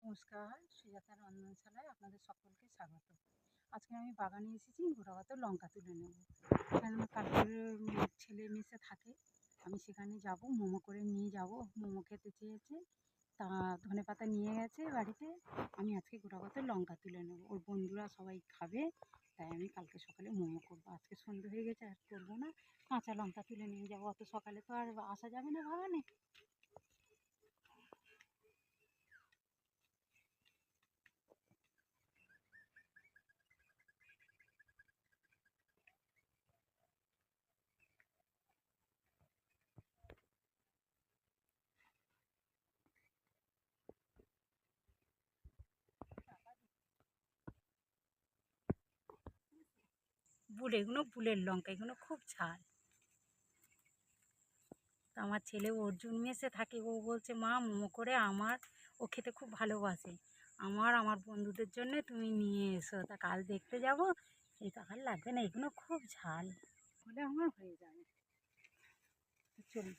নমস্কার, সুজাতা রন্ধনশালায় আপনাদের সকলকে স্বাগত। আজকে আমি বাগানে এসেছি গোটাকত লঙ্কা তুলে নেব। এখানে আমার কালকের ছেলে মেসে থাকে, আমি সেখানে যাব, মোমো করে নিয়ে যাব। মোমো খেতে চেয়েছে, তা ধনেপাতা নিয়ে গেছে বাড়িতে। আমি আজকে গোটাকত লঙ্কা তুলে নেব, ওর বন্ধুরা সবাই খাবে, তাই আমি কালকে সকালে মোমো করবো। আজকে সন্ধে হয়ে গেছে, আর করবো না, কাঁচা লঙ্কা তুলে নিয়ে যাবো। অত সকালে তো আর আসা যাবে না বাগানে। এগুলো বুলের লঙ্কা, এগুলো খুব ঝাল। তো আমার ছেলে অর্জুন মেসে থাকে, ও বলছে মা মোমো করে ও খেতে খুব ভালোবাসে, আমার বন্ধুদের জন্য তুমি নিয়ে এসো। তা কাল দেখতে যাব। এই তো আর লাগবে না, এগুলো খুব ঝাল হলে আমার হয়ে যাবে। চলুন।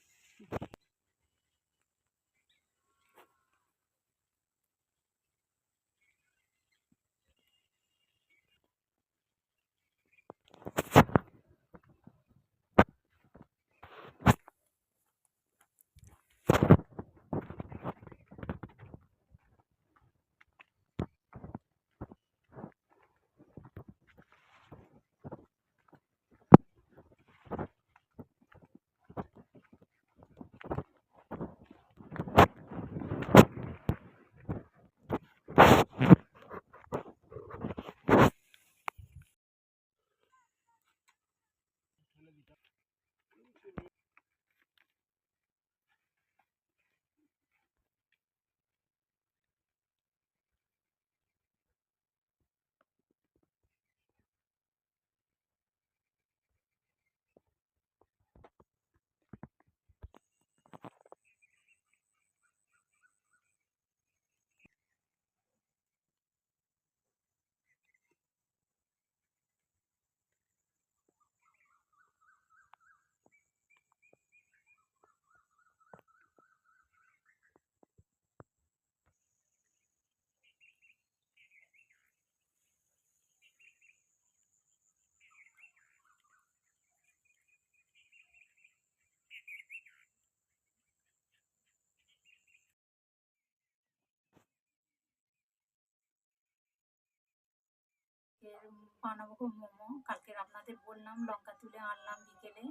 বানাবো মোমো। কালকে আপনাদের বললাম লঙ্কা তুলে আনলাম বিকেলে,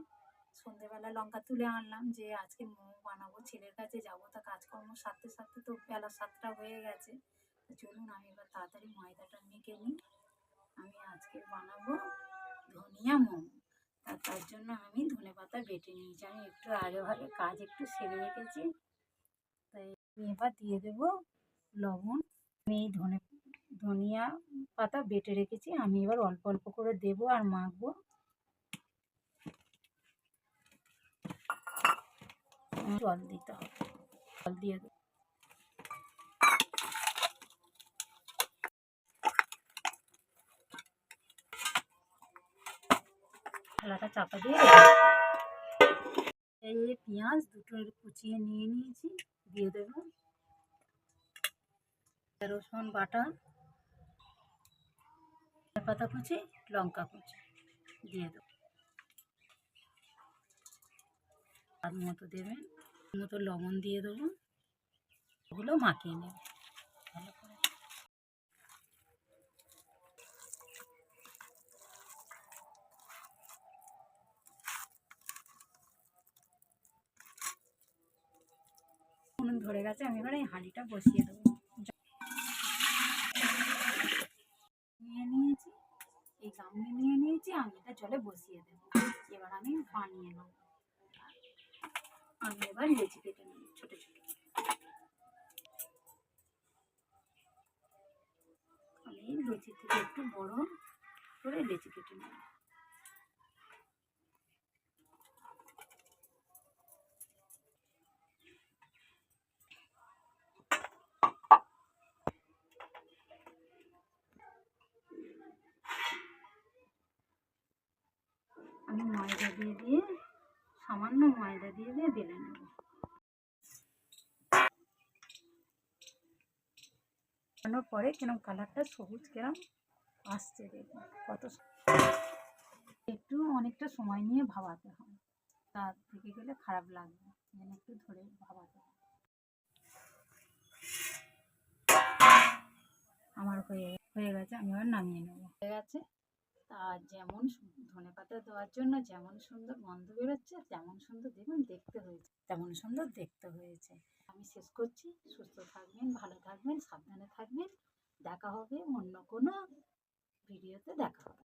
সন্ধেবেলা লঙ্কা তুলে আনলাম, যে আজকে মোমো বানাবো, ছেলের কাছে যাবো। তা কাজকর্ম সারতে সারতে তো বেলা 7টা হয়ে গেছে। তো চলুন আমি এবার তাড়াতাড়ি ময়দাটা মেখে নিই। আমি আজকে বানাবো ধনিয়া মোমো। তার জন্য আমি ধনেপাতা বেটে নিয়েছি, আমি একটু আগে ভাগে কাজ একটু সেরে রেখেছি। তাই আমি এবার দিয়ে দেবো লবণ। আমি এই ধনিয়া পাতা বেটে রেখেছি, আমি এবার অল্প অল্প করে দেবো আর মাখবো। জল দিতে হবে, জল দিয়ে দেবো। থালাটা চাপা দিয়ে এই পেঁয়াজ দুটো কুচিয়ে নিয়ে নিয়েছি, দিয়ে দেবো। রসুন বাটা, পাতা কুচি, লঙ্কা কুচি দিয়ে দেবো। স্বাদ মতো দেবেন, মতো লবণ দিয়ে দেবো। ওগুলো মাখিয়ে নেবে ভালো করে। উনুন ধরে গেছে, আমি এবার এই হাঁড়িটা বসিয়ে দেবো। নিয়ে নিয়েছি, এই গামলি নিয়ে নিয়েছি, আমি এটা জলে বসিয়ে দেবো। এবার আমি বানিয়ে নেব। আমি এবার লেচি কেটে নেব ছোটো ছোটো। আমি লেচি থেকে একটু বড় করে লেচি কেটে নেব। আমি ময়দা দিয়ে সামান্য ময়দা দিয়ে বেলে নেব। ফোটানোর পরে কিরম কালারটা সবুজ কিরম আসছে, দেখুন কত একটু অনেকটা সময় নিয়ে ভাবাতে হয়, তার থেকে গেলে খারাপ লাগবে, একটু ধরে ভাবাতে হয়। আমার হয়ে গেছে, আমি আবার নামিয়ে নেবো। হয়ে গেছে। আর যেমন ধনেপাতা দেওয়ার জন্য যেমন সুন্দর গন্ধ বেরোচ্ছে, তেমন সুন্দর দেখুন দেখতে হয়েছে, তেমন সুন্দর দেখতে হয়েছে। আমি শেষ করছি। সুস্থ থাকবেন, ভালো থাকবেন, সাবধানে থাকবেন। দেখা হবে অন্য কোনো ভিডিওতে, দেখা হবে।